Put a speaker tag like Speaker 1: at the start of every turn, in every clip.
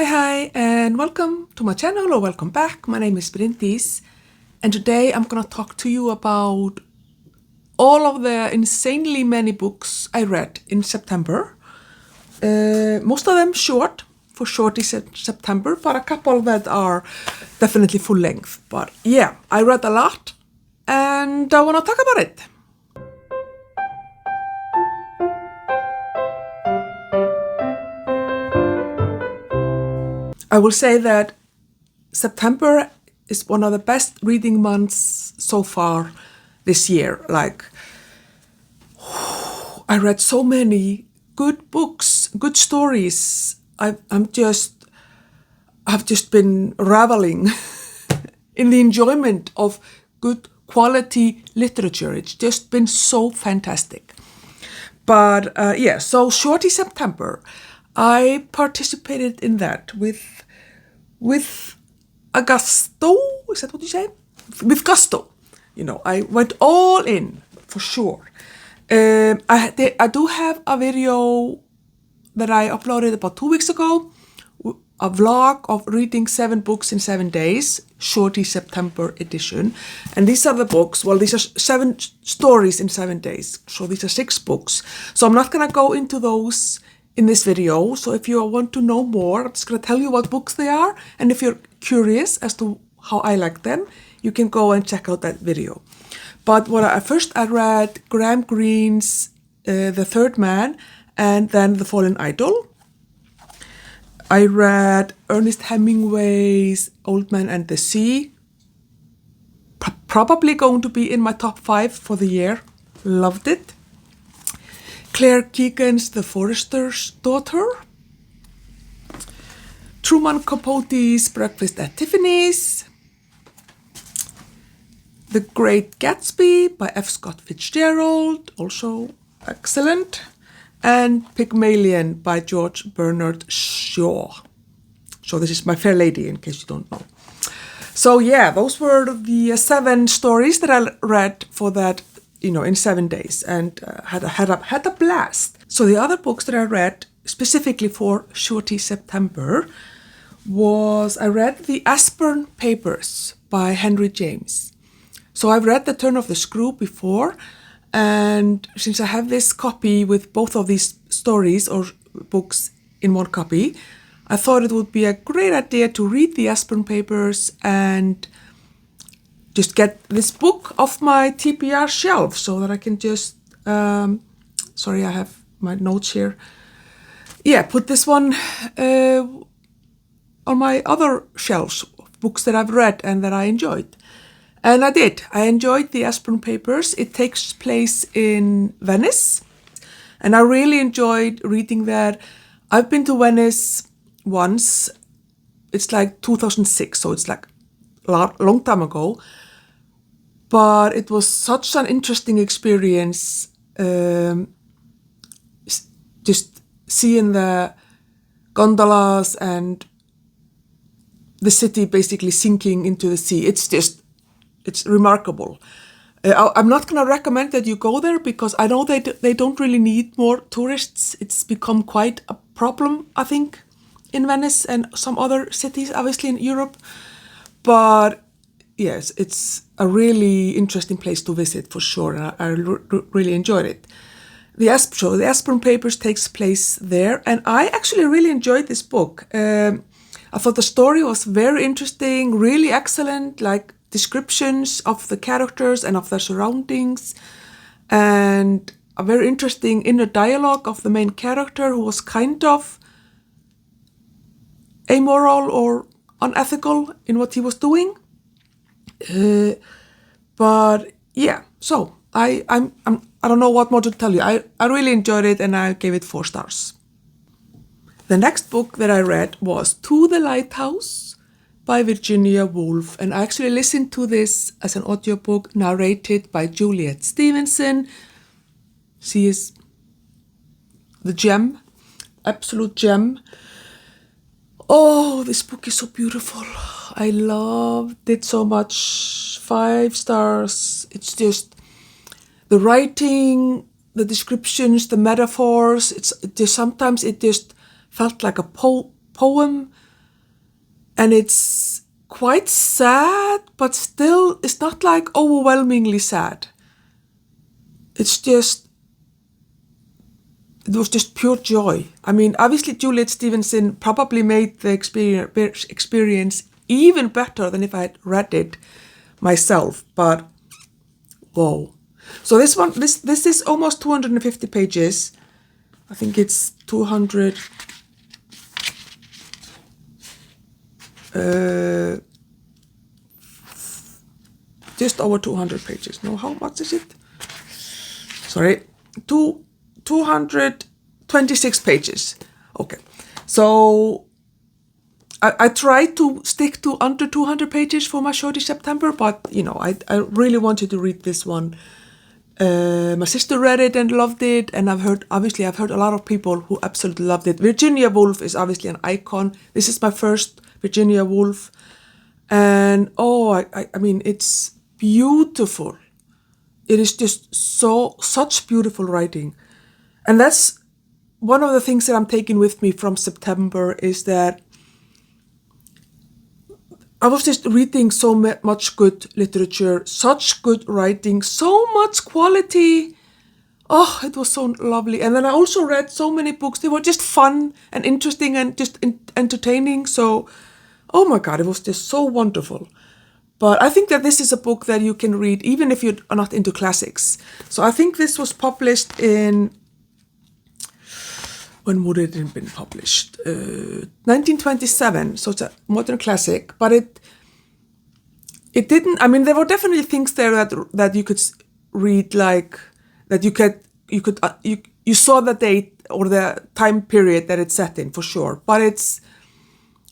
Speaker 1: Hi, and welcome to my channel, or welcome back. My name is Bryndís, and today I'm gonna talk to you about all of the insanely many books I read in September. Most of them short, for Shorties in September, but a couple that are definitely full length. But yeah, I read a lot, and I wanna talk about it. I will say that September is one of the best reading months so far this year. Like, I read so many good books, good stories. I've just been reveling in the enjoyment of good quality literature. It's just been so fantastic. But so Shorty September, I participated in that with Agusto. Is that what you say? With gusto. You know, I went all in for sure. I do have a video that I uploaded about 2 weeks ago, a vlog of reading 7 books in 7 days, Shorty September edition. And these are the books. Well, these are 7 stories in 7 days. So these are 6 books. So I'm not gonna go into those in this video. So if you want to know more, I'm just gonna tell you what books they are. And if you're curious as to how I like them, you can go and check out that video. But first I read Graham Greene's The Third Man, and then The Fallen Idol. I read Ernest Hemingway's Old Man and the Sea. Probably going to be in my top 5 for the year. Loved it. Claire Keegan's The Forester's Daughter. Truman Capote's Breakfast at Tiffany's. The Great Gatsby by F. Scott Fitzgerald, also excellent. And Pygmalion by George Bernard Shaw. So this is My Fair Lady, in case you don't know. So yeah, those were the 7 stories that I read for that, in 7 days, and had a blast. So the other books that I read specifically for Shorty September I read the Aspirin Papers by Henry James. So I've read The Turn of the Screw before, and since I have this copy with both of these stories or books in one copy, I thought it would be a great idea to read the Aspirin Papers and just get this book off my TBR shelf so that I can just, sorry, I have my notes here. Yeah, put this one on my other shelves, books that I've read and that I enjoyed. And I did. I enjoyed the Aspirin Papers. It takes place in Venice, and I really enjoyed reading that. I've been to Venice once. It's like 2006, so it's like a long time ago. But it was such an interesting experience, just seeing the gondolas and the city basically sinking into the sea. It's remarkable. I'm not going to recommend that you go there because I know they don't really need more tourists. It's become quite a problem, I think, in Venice and some other cities, obviously in Europe. But yes, it's a really interesting place to visit for sure, and I really enjoyed it. The Aspirin Papers takes place there, and I actually really enjoyed this book. I thought the story was very interesting, really excellent, like descriptions of the characters and of their surroundings, and a very interesting inner dialogue of the main character, who was kind of amoral or unethical in what he was doing. But yeah, so I don't know what more to tell you. I really enjoyed it, and I gave it 4 stars. The next book that I read was To the Lighthouse by Virginia Woolf, and I actually listened to this as an audiobook narrated by Juliet Stevenson. She is the gem, absolute gem. Oh, this book is so beautiful. I loved it so much. 5 stars. It's just the writing, the descriptions, the metaphors. Sometimes it just felt like a poem. And it's quite sad, but still, it's not like overwhelmingly sad. It was just pure joy. I mean, obviously Juliet Stevenson probably made the experience even better than if I had read it myself, but whoa. So this is almost 250 pages. I think it's 200, just over 200 pages. No, how much is it? Sorry, 226 pages. Okay, so I tried to stick to under 200 pages for my Shorty September, but I really wanted to read this one. My sister read it and loved it, and I've heard a lot of people who absolutely loved it. Virginia Woolf is obviously an icon. This is my first Virginia Woolf, and I mean, it's beautiful. It is just such beautiful writing. And that's one of the things that I'm taking with me from September, is that I was just reading so much good literature, such good writing, so much quality. Oh, it was so lovely. And then I also read so many books. They were just fun and interesting and just entertaining. So, oh my God, it was just so wonderful. But I think that this is a book that you can read even if you are not into classics. So I think this was published in, when would it have been published? 1927, so it's a modern classic, but it didn't, I mean, there were definitely things there that you could read, like, that you saw the date or the time period that it's set in, for sure, but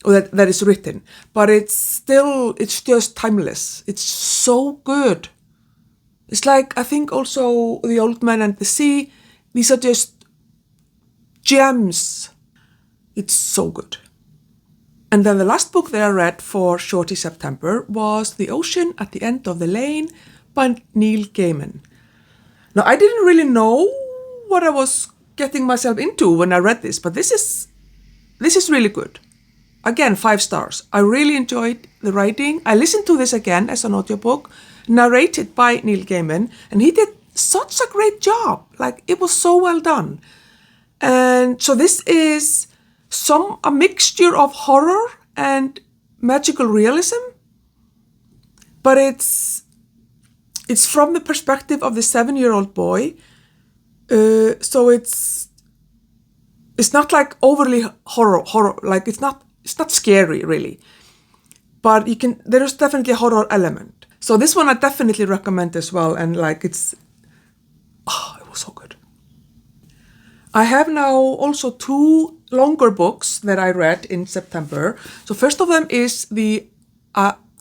Speaker 1: or that is written, but it's just timeless. It's so good. It's like, I think also The Old Man and the Sea, these are just gems. It's so good. And then the last book that I read for Shorty September was The Ocean at the End of the Lane by Neil Gaiman. Now, I didn't really know what I was getting myself into when I read this, but this is really good. Again, 5 stars. I really enjoyed the writing. I listened to this again as an audiobook, narrated by Neil Gaiman, and he did such a great job. Like, it was so well done. And so this is a mixture of horror and magical realism, but it's from the perspective of the 7-year-old boy. So it's not like overly horror, like it's not scary really, but there is definitely a horror element. So this one I definitely recommend as well, and like it was so good. I have now also 2 longer books that I read in September. So first of them is the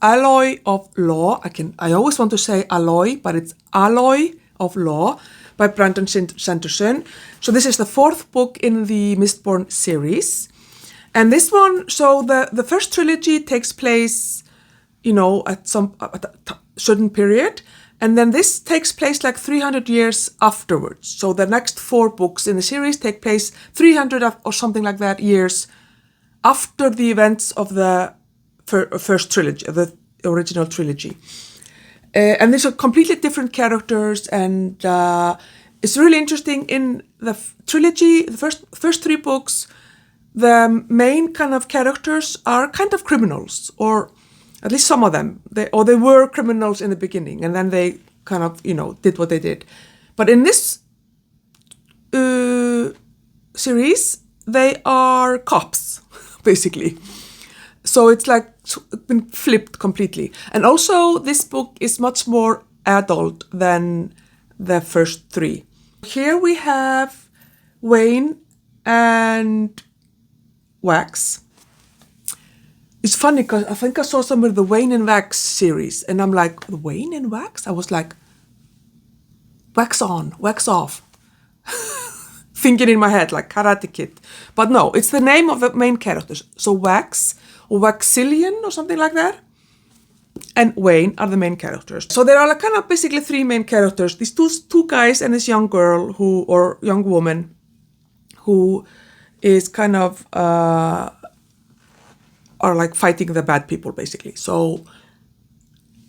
Speaker 1: Alloy of Law. I always want to say Alloy, but it's Alloy of Law by Brandon Sanderson. So this is the 4th book in the Mistborn series. And this one, so the first trilogy takes place, at a certain period. And then this takes place like 300 years afterwards. So the next 4 books in the series take place 300 or something like that years after the events of the first trilogy, the original trilogy. And these are completely different characters, and it's really interesting. In the trilogy, the first 3 books, the main kind of characters are kind of criminals, or at least some of them. They were criminals in the beginning, and then they kind of, did what they did. But in this series, they are cops, basically. So it's like been flipped completely. And also, this book is much more adult than the first 3. Here we have Wayne and Wax. It's funny because I think I saw somewhere the Wayne and Wax series, and I'm like, Wayne and Wax? I was like, wax on, wax off. Thinking in my head like Karate Kid. But no, it's the name of the main characters. So Wax or Waxillion or something like that, and Wayne are the main characters. So there are like kind of basically 3 main characters. These two guys and this young girl or young woman who is kind of are like fighting the bad people, basically. So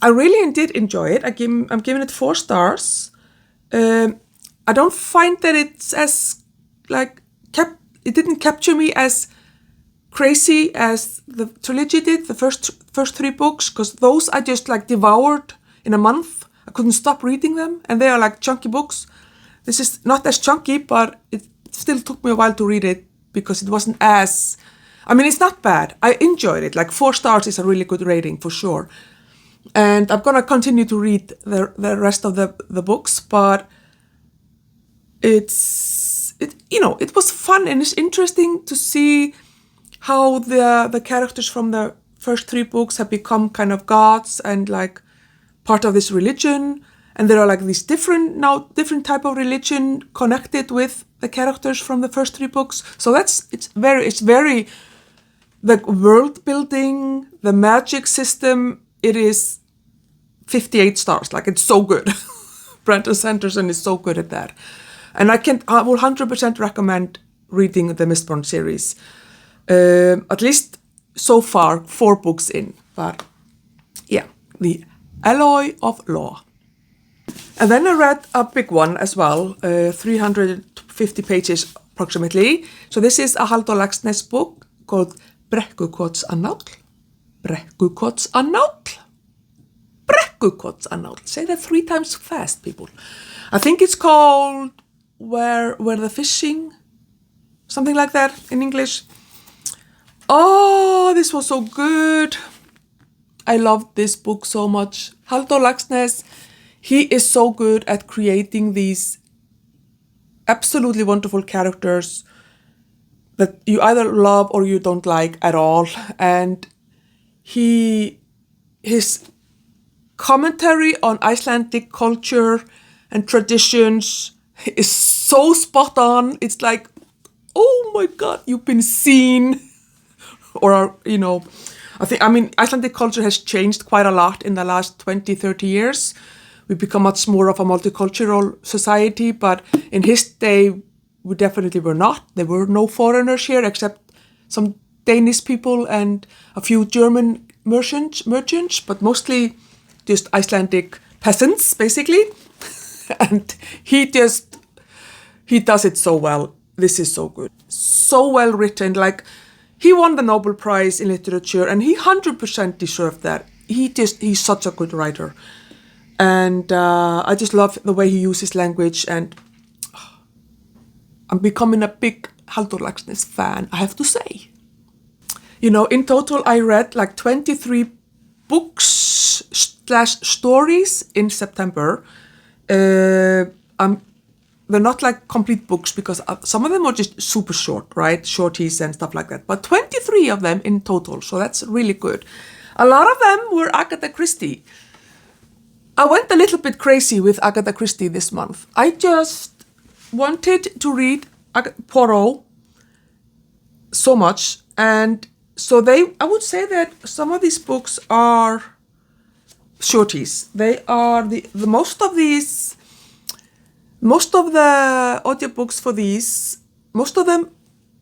Speaker 1: I really did enjoy it. I'm giving it 4 stars. I don't find that it's as like it didn't capture me as crazy as the trilogy did, the first 3 books, because those I just like devoured in a month. I couldn't stop reading them, and they are like chunky books. This is not as chunky, but it still took me a while to read it because it wasn't as... I mean, it's not bad. I enjoyed it. Like 4 stars is a really good rating for sure. And I'm gonna continue to read the rest of the books, but it was fun, and it's interesting to see how the characters from the first 3 books have become kind of gods and like part of this religion, and there are like these different type of religion connected with the characters from the first 3 books. So it's very the world building, the magic system. It is 58 stars. Like, it's so good. Brandon Sanderson is so good at that, and I will 100% recommend reading the Mistborn series. At least so far, 4 books in, but yeah, the Alloy of Law. And then I read a big one as well, 350 pages approximately. So this is a Halldór Laxness book called Brekkukotsannál. Brekkukotsannál. Brekkukotsannál. Say that 3 times fast, people. I think it's called Where the Fishing, something like that in English. Oh, this was so good. I loved this book so much. Halldór Laxness, he is so good at creating these absolutely wonderful characters that you either love or you don't like at all. And his commentary on Icelandic culture and traditions is so spot on. It's like, oh my God, you've been seen. Or, Icelandic culture has changed quite a lot in the last 20, 30 years. We've become much more of a multicultural society, but in his day, we definitely were not. There were no foreigners here except some Danish people and a few German merchants, but mostly just Icelandic peasants, basically. And he does it so well. This is so good. So well written. Like, he won the Nobel Prize in literature, and he 100% deserved that. He's such a good writer. And I just love the way he uses language, and I'm becoming a big Halldór Laxness fan, I have to say. In total, I read like 23 books / stories in September. They're not like complete books because some of them are just super short, right? Shorties and stuff like that. But 23 of them in total, so that's really good. A lot of them were Agatha Christie. I went a little bit crazy with Agatha Christie this month. I just wanted to read Poirot so much, and so I would say that some of these books are shorties. They are most of the audiobooks for these, most of them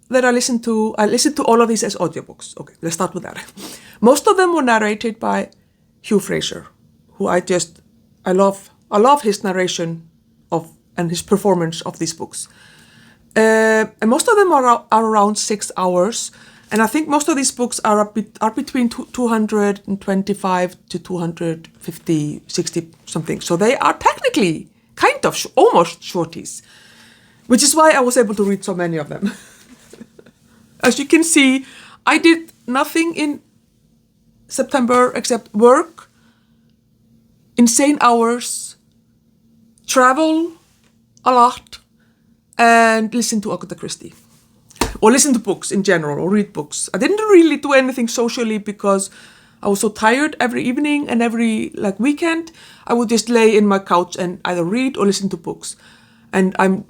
Speaker 1: that I listened to all of these as audiobooks. Okay, let's start with that. Most of them were narrated by Hugh Fraser, who I love his narration and his performance of these books. And most of them are around 6 hours. And I think most of these books are between 225 to 250, 60 something. So they are technically kind of almost shorties, which is why I was able to read so many of them. As you can see, I did nothing in September except work, insane hours, travel a lot, and listen to Agatha Christie. Or listen to books in general, or read books. I didn't really do anything socially because I was so tired every evening and every weekend. I would just lay in my couch and either read or listen to books. And I'm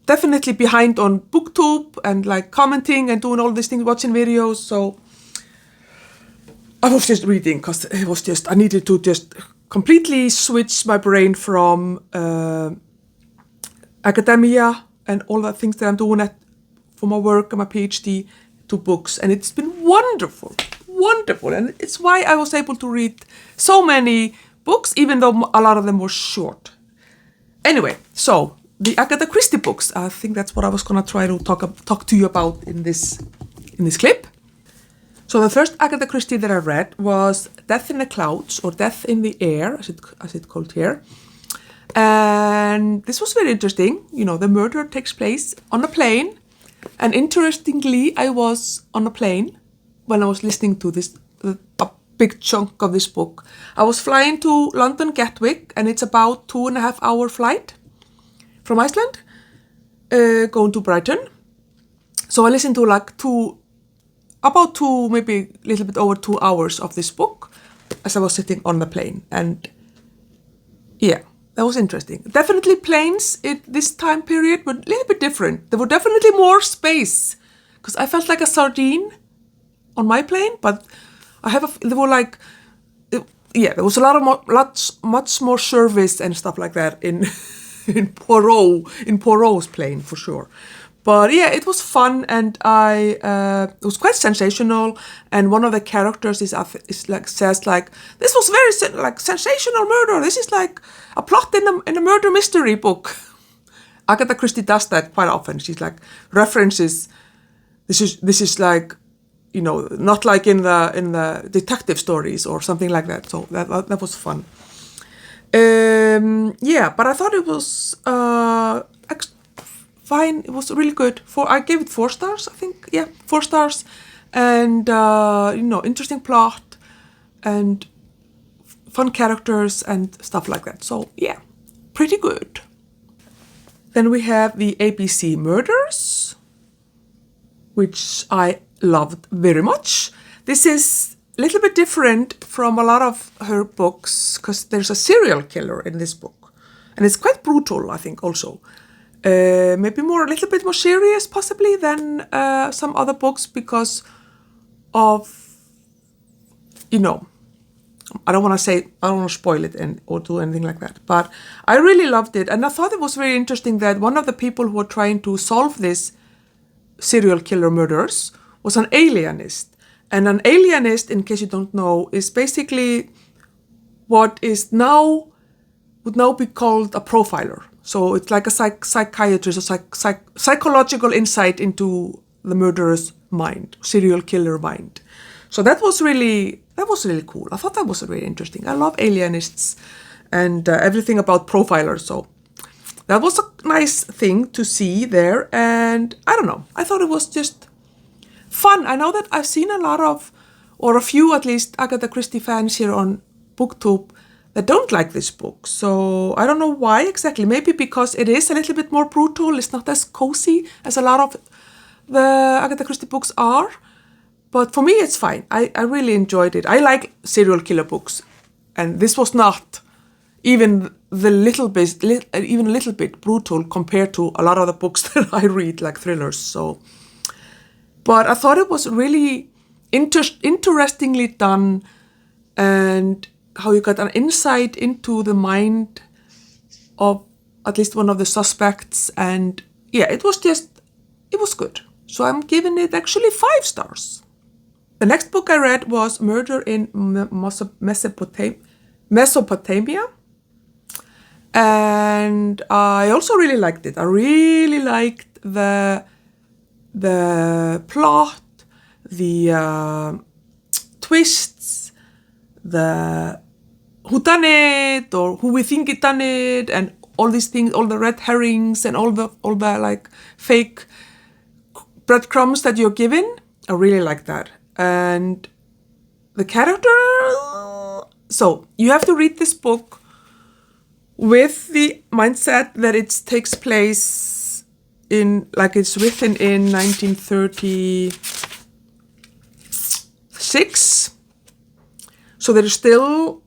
Speaker 1: definitely behind on BookTube and commenting and doing all these things, watching videos. So I was just reading because I needed to just completely switch my brain from academia and all the things that I'm doing for my work and my PhD to books. And it's been wonderful. wonderful. And it's why I was able to read so many books, even though a lot of them were short. Anyway, so the Agatha Christie books, I think that's what I was going to try to talk to you about in this clip. So the first Agatha Christie that I read was Death in the Clouds, or Death in the Air, as it's called here. And this was very interesting. You know, the murder takes place on a plane. And interestingly, I was on a plane when I was listening to a big chunk of this book. I was flying to London Gatwick, and it's about 2.5 hour flight from Iceland, going to Brighton. So I listened to about 2, maybe a little bit over 2 hours of this book as I was sitting on the plane. And yeah, that was interesting. Definitely planes at this time period were a little bit different. There were definitely more space because I felt like a sardine on my plane, but there was a lot of much more service and stuff like that in Poirot's plane for sure. But yeah, it was fun, and it was quite sensational. And one of the characters says this was very sensational murder. This is like a plot in a murder mystery book. Agatha Christie does that quite often. She's like references. This is like, you know, not like in the detective stories or something like that. So that was fun. Yeah, but I thought it was fine. It was really good. I gave it 4 stars, I think. Yeah, 4 stars. And, interesting plot and fun characters and stuff like that. So, yeah, pretty good. Then we have the ABC Murders, which I loved very much. This is a little bit different from a lot of her books because there's a serial killer in this book. And it's quite brutal, I think, also. Maybe a little bit more serious possibly than some other books because of, I don't want to spoil it or do anything like that. But I really loved it. And I thought it was very interesting that one of the people who were trying to solve this serial killer murders was an alienist. And an alienist, in case you don't know, is basically what would now be called a profiler. So it's like a psychiatrist, a psychological insight into the murderer's mind, serial killer mind. So that was really cool. I thought that was really interesting. I love alienists and everything about profilers. So that was a nice thing to see there. And I don't know, I thought it was just fun. I know that I've seen a lot of, or a few at least, Agatha Christie fans here on BookTube that don't like this book. So I don't know why exactly. Maybe because it is a little bit more brutal. It's not as cozy as a lot of the Agatha Christie books are. But for me, it's fine. I really enjoyed it. I like serial killer books. And this was not even a little bit brutal compared to a lot of the books that I read, like thrillers. So, but I thought it was really interestingly done, and how you got an insight into the mind of at least one of the suspects. And yeah, it was good. So I'm giving it actually 5 stars. The next book I read was Murder in Mesopotamia. And I also really liked it. I really liked the plot, the twists, the who done it or who we think it done it, and all these things, all the red herrings and all the like fake breadcrumbs that you're given. I really like that. And the character, so you have to read this book with the mindset that it takes place it's written in 1936. So there is still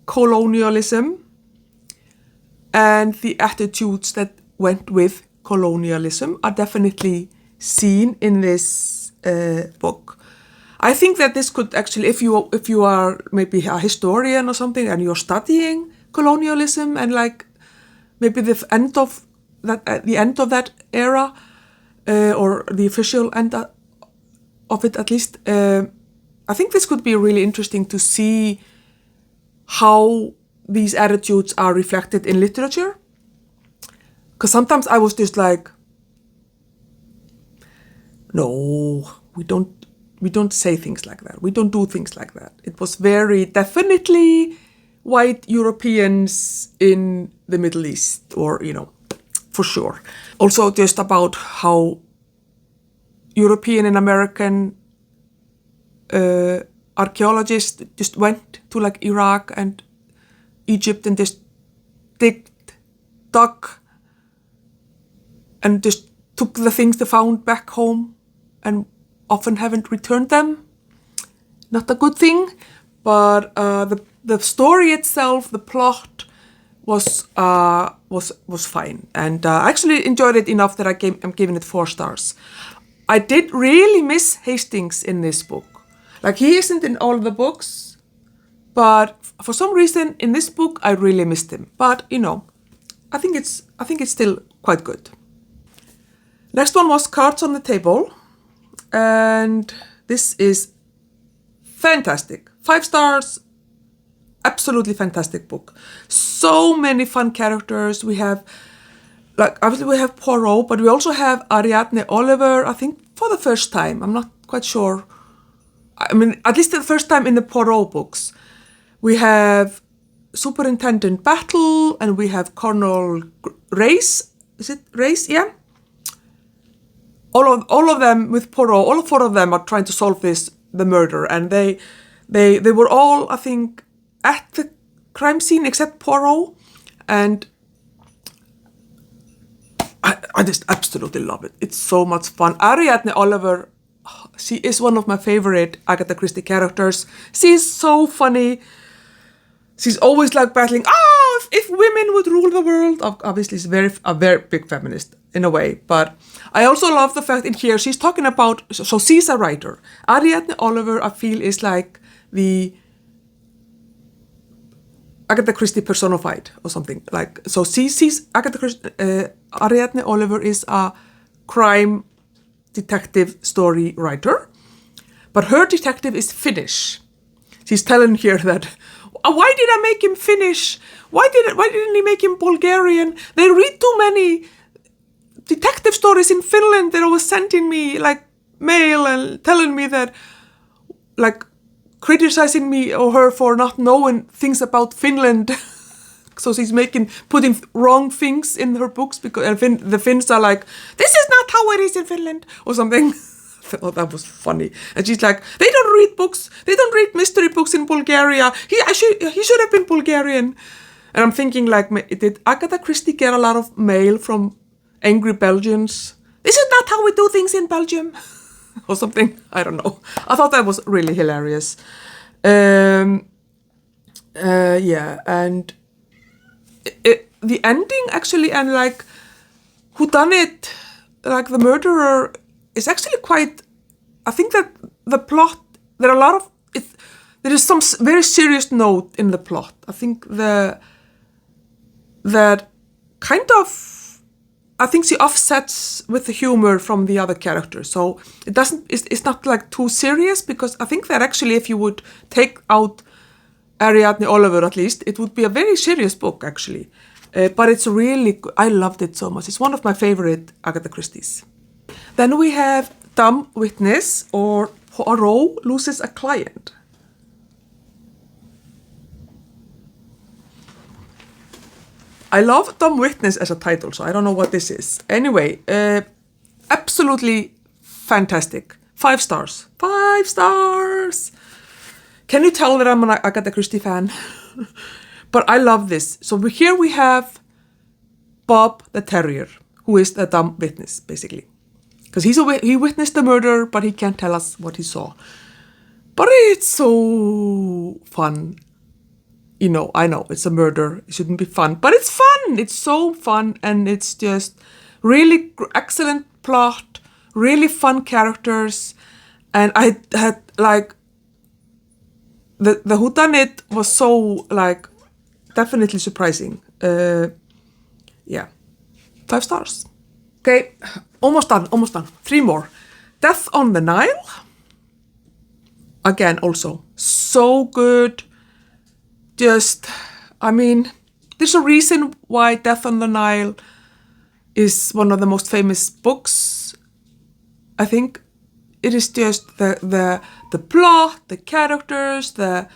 Speaker 1: colonialism and the attitudes that went with colonialism are definitely seen in this book. I think that this could actually, if you are maybe a historian or something and you're studying colonialism and like maybe the end of that era or the official end of it at least, I think this could be really interesting to see how these attitudes are reflected in literature. Because sometimes I was just like, no, we don't say things like that. We don't do things like that. It was very definitely white Europeans in the Middle East, or, for sure. Also just about how European and American archaeologists just went to like Iraq and Egypt and just dug and just took the things they found back home and often haven't returned them. Not a good thing, but the story itself, the plot was fine, and I actually enjoyed it enough that I'm giving it 4 stars. I did really miss Hastings in this book. Like, he isn't in all the books, but for some reason in this book I really missed him. But I think it's still quite good. Next one was Cards on the Table, and this is fantastic. 5 stars, absolutely fantastic book. So many fun characters. We have, obviously we have Poirot, but we also have Ariadne Oliver, I think for the first time. I'm not quite sure. I mean, at least the first time in the Poirot books. We have Superintendent Battle, and we have Colonel Race. Is it Race? Yeah. All of them with Poirot, all 4 of them are trying to solve the murder, and they were all, I think, at the crime scene except Poirot, and I just absolutely love it. It's so much fun. Ariadne Oliver, she is one of my favorite Agatha Christie characters. She's so funny. She's always like battling, if women would rule the world. Obviously, she's a very big feminist in a way. But I also love the fact in here she's talking about, so she's a writer. Ariadne Oliver, I feel, is like the Agatha Christie personified or something. Like, so she's Agatha Christie. Ariadne Oliver is a crime detective story writer, but her detective is Finnish. She's telling here that, why did I make him Finnish? Why didn't he make him Bulgarian? They read too many detective stories in Finland that was sending me like mail and telling me that, like, criticizing me or her for not knowing things about Finland. So she's putting wrong things in her books because the Finns are like, this is not how it is in Finland or something. I thought that was funny. And she's like, they don't read books. They don't read mystery books in Bulgaria. He should have been Bulgarian. And I'm thinking, like, did Agatha Christie get a lot of mail from angry Belgians? This is not how we do things in Belgium. Or something. I don't know. I thought that was really hilarious. Yeah, and the ending actually, and like whodunit, like the murderer, is actually quite. I think that the plot, there are a lot of it. There is some very serious note in the plot. I think that kind of. I think she offsets with the humor from the other characters, so it doesn't. It's not like too serious, because I think that actually, if you would take out Ariadne Oliver, at least, it would be a very serious book actually. But it's really, I loved it so much. It's one of my favorite Agatha Christie's. Then we have Dum Witness, or Poirot Loses a Client. I love Dum Witness as a title, so I don't know what this is. Anyway, absolutely fantastic. 5 stars. 5 stars! Can you tell that I'm an Agatha Christie fan? But I love this. So here we have Bob the Terrier, who is the dumb witness, basically. Because he witnessed the murder, but he can't tell us what he saw. But it's so fun. You know, I know it's a murder. It shouldn't be fun, but it's fun. It's so fun, and it's just really excellent plot, really fun characters, and I had like the whodunit was so like definitely surprising. Yeah, 5 stars. Okay, almost done. 3 more. Death on the Nile. again, also so good. Just, I mean, there's a reason why Death on the Nile is one of the most famous books. I think it is just the plot, the characters, the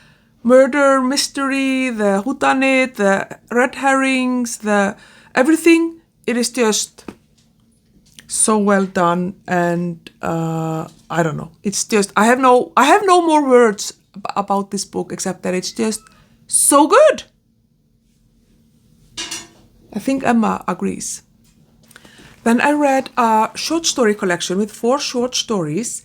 Speaker 1: murder mystery, the whodunit, the red herrings, the everything. It is just so well done, and I don't know. It's just I have no more words about this book except that it's just so good. I think Emma agrees. Then I read a short story collection with 4 short stories.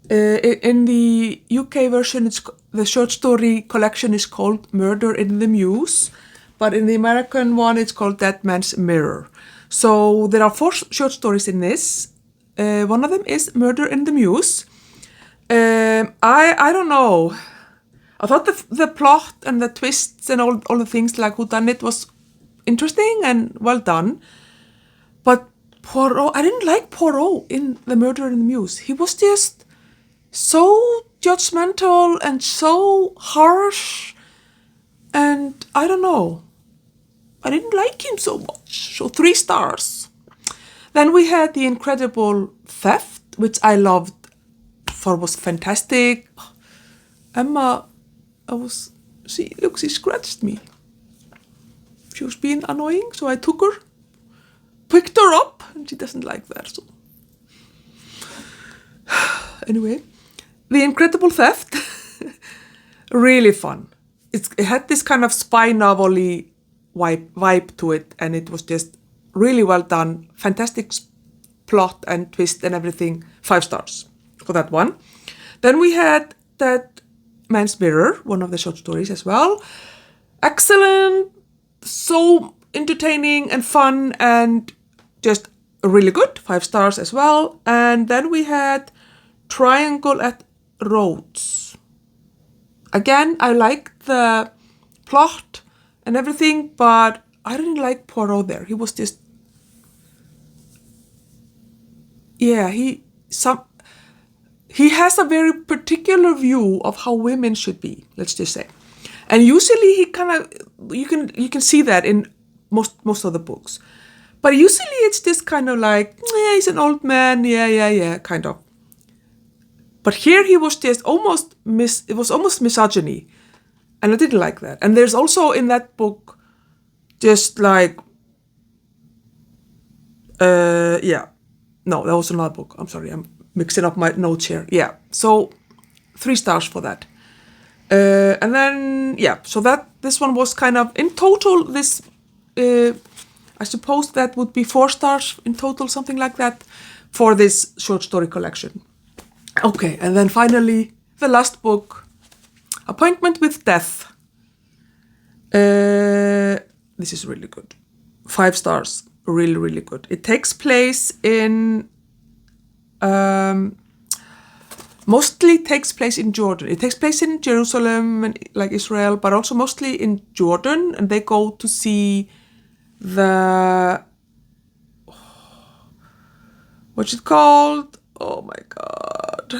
Speaker 1: In the UK version, the short story collection is called Murder in the Mews, but in the American one, it's called Dead Man's Mirror. So there are 4 short stories in this. One of them is Murder in the Mews. I don't know. I thought the plot and the twists and all the things like whodunit was interesting and well done. But Poirot, I didn't like Poirot in The Murder in the Mews. He was just so judgmental and so harsh. And I don't know. I didn't like him so much. So 3 stars. Then we had The Incredible Theft, which I loved. Thought was fantastic. Emma, she scratched me. She was being annoying, so I took her, picked her up, and she doesn't like that. So anyway, The Incredible Theft, really fun. It had this kind of spy novel-y vibe to it, and it was just really well done. Fantastic plot and twist and everything. 5 stars for that one. Then we had Dead Man's Mirror, one of the short stories as well. Excellent, so entertaining and fun and just really good. 5 stars as well. And then we had Triangle at Rhodes. Again, I liked the plot and everything, but I didn't like Poirot there. He was just, yeah, he has a very particular view of how women should be, let's just say. And usually he kind of, you can see that in most of the books. But usually it's just kind of like, yeah, he's an old man, yeah, kind of. But here he was just it was almost misogyny. And I didn't like that. And there's also in that book, just like, no, that was another book. I'm sorry, I'm mixing up my notes here. Yeah, so 3 stars for that. And then, yeah, so this one was kind of, in total, this, I suppose that would be 4 stars in total, something like that, for this short story collection. Okay, and then finally, the last book, Appointment with Death. This is really good. 5 stars, really, really good. It takes place in, mostly takes place in Jordan. It takes place in Jerusalem, and like Israel, but also mostly in Jordan. And they go to see what's it called? Oh my God.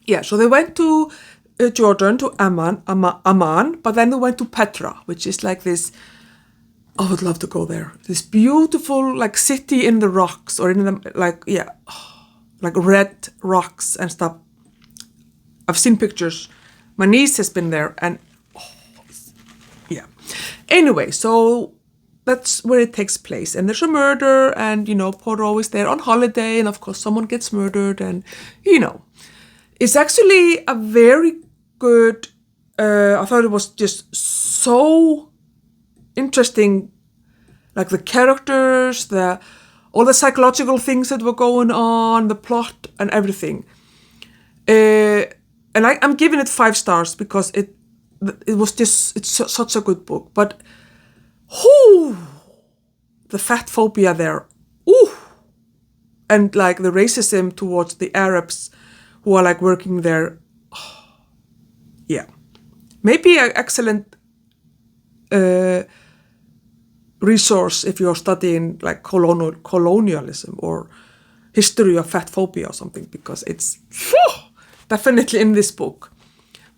Speaker 1: Yeah, so they went to Jordan, to Amman, but then they went to Petra, which is like this, I would love to go there. This beautiful like city in the rocks, or in the, like, yeah, like red rocks and stuff. I've seen pictures. My niece has been there, and yeah. Anyway, so that's where it takes place. And there's a murder, and, Poirot is there on holiday, and of course someone gets murdered, and, It's actually a very good, I thought it was just so interesting, like the characters, all the psychological things that were going on, the plot and everything. And I'm giving it 5 stars because it was just, it's such a good book. But, the fat phobia there, and like the racism towards the Arabs who are like working there, yeah. Maybe an excellent resource if you're studying like colonialism or history of fat phobia or something, because it's definitely in this book.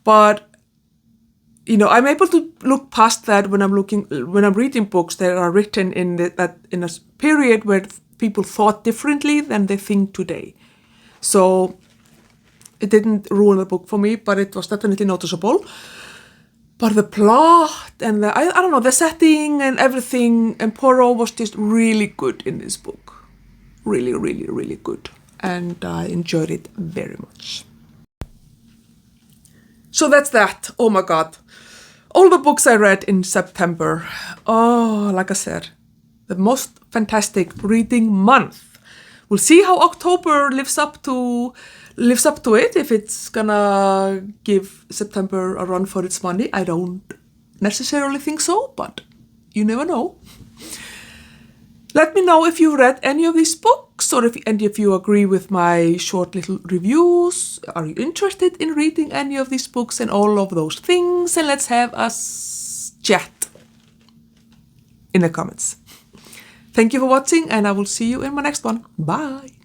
Speaker 1: But I'm able to look past that when I'm reading books that are written in a period where people thought differently than they think today. So it didn't ruin the book for me, but it was definitely noticeable. But the plot and I don't know, the setting and everything, and Poirot was just really good in this book. Really, really, really good. And I enjoyed it very much. So that's that. Oh my God. All the books I read in September. Oh, like I said, the most fantastic reading month. We'll see how October lives up to it, if it's gonna give September a run for its money. I don't necessarily think so, but you never know. Let me know if you read any of these books, or if any of you agree with my short little reviews. Are you interested in reading any of these books and all of those things? And let's have a chat in the comments. Thank you for watching, and I will see you in my next one. Bye!